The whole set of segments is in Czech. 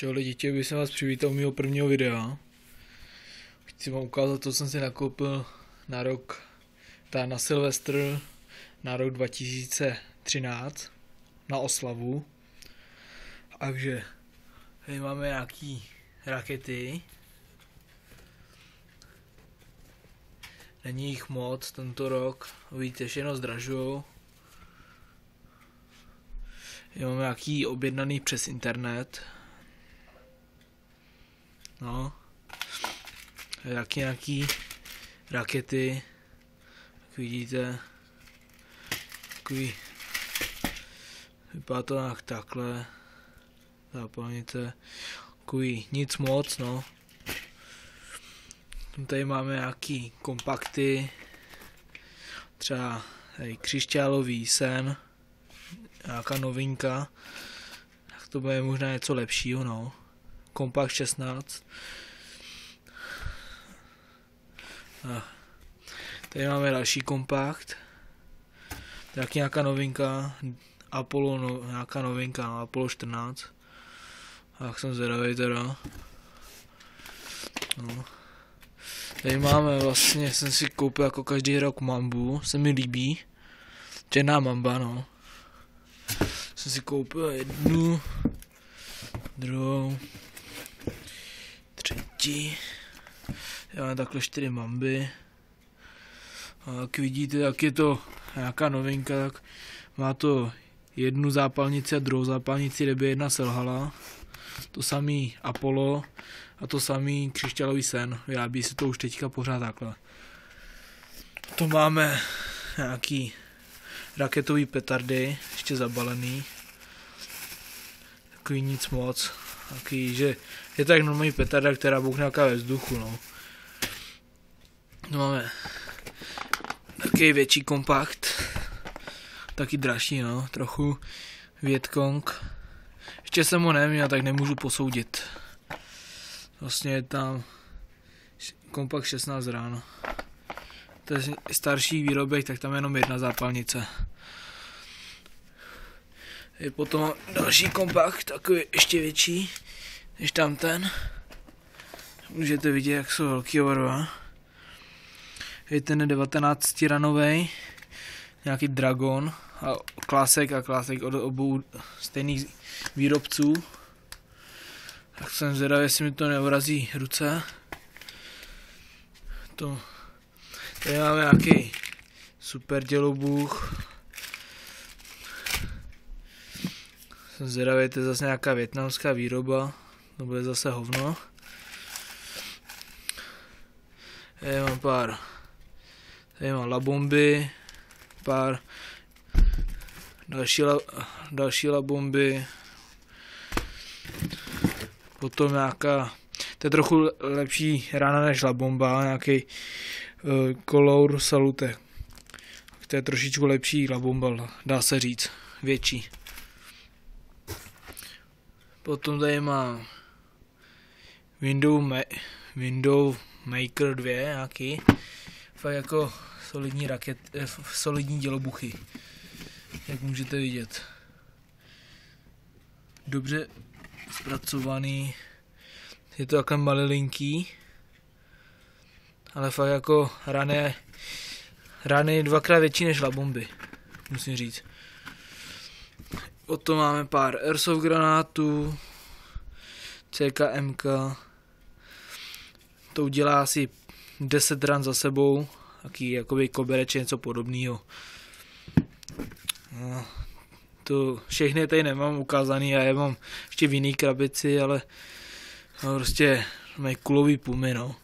Čau lidi, chtěl bych vás přivítat u mého prvního videa. Chci vám ukázat, co jsem si nakoupil na rok, na Silvestr, na rok 2013, na oslavu. Takže tady máme nějaký rakety. Není jich moc tento rok, vidíte, všechno zdražujou. Máme nějaký objednaný přes internet. No, nějaký rakety, jak vidíte, takový, vypadá to nějak takhle, zápalnice, takový nic moc, no. Tady máme nějaký kompakty, třeba tady křišťálový sen, nějaká novinka, tak to bude možná něco lepšího, no. Kompakt 16. Tady máme další kompakt. Tak nějaká novinka. Apollo, nějaká novinka, no, Apollo 14. Tak jsem zvědavý teda. No. Tady máme vlastně, jsem si koupil jako každý rok mambu, se mi líbí. Černá mamba, no. Jsem si koupil jednu, druhou, třetí. Já mám takhle 4 mamby. A jak vidíte, jak je to nějaká novinka, tak má to jednu zápalnici a druhou zápalnici, kde by jedna selhala. To samý Apollo a to samý křišťálový sen. Vyrábí se to už teďka pořád takhle. To máme nějaký raketový petardy, ještě zabalený. Takový nic moc. Takový, že je to jak normální petarda, která bouchne nějaká ve vzduchu, no. Máme takový větší kompakt, taky dražší, no, trochu Vietkong. Ještě jsem ho neměl, tak nemůžu posoudit. Vlastně je tam kompakt 16 ráno. To je starší výrobek, tak tam je jenom jedna zápalnice. Je potom další kompakt, takový ještě větší než tamten. Můžete vidět, jak jsou velký oba dva. Je ten 19 ranovej, nějaký Dragon a Classic od obou stejných výrobců. Tak jsem zvědavý, jestli mi to neurazí ruce. Tady máme nějaký super dělobůh. Jsem zvědavý, to je zase nějaká vietnamská výroba. To bude zase hovno. Tady mám labomby, pár další labomby, potom nějaká, to je trochu lepší rána než labomba, nějaký Color Salute, to je trošičku lepší labomba, dá se říct, větší. Potom tady mám Window Maker 2 nějaký, fakt jako solidní dělobuchy, jak můžete vidět. Dobře zpracovaný, je to takhle malilinký, ale fakt jako rány dvakrát větší než labomby, musím říct. Potom máme pár airsoft granátů, CKMK, to udělá asi 10 ran za sebou, taký jakoby kobereček, něco podobného. No, to všechny tady nemám ukázaný, já je mám ještě v jiný krabici, ale no, prostě mají kulový pumy, no.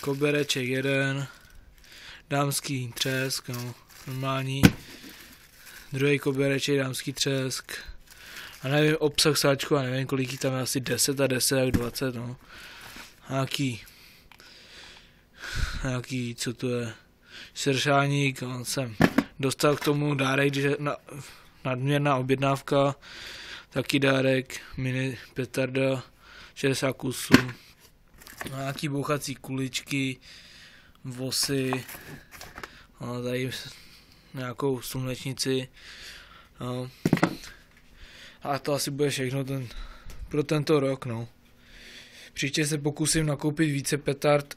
Kobereček jeden, dámský třesk, no, normální, druhý kobereček, dámský třesk, a nevím, obsah sáčku, a nevím, kolik tam je, asi 10 a 10 jak 20, no. Nějaký, co to je, sršáník, on jsem dostal k tomu dárek, když je nadměrná objednávka, taky dárek, mini petarda, 60 kusů, nějaký bouchací kuličky, vosy, no, tady nějakou slunečnici, no. A to asi bude všechno pro tento rok, no. Příště se pokusím nakoupit více petard,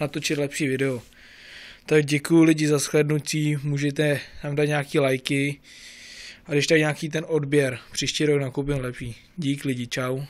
natočit lepší video. Tak děkuju lidi za shlédnutí, můžete nám dát nějaký lajky a když tak nějaký ten odběr, příští rok nakoupím lepší. Dík lidi, čau.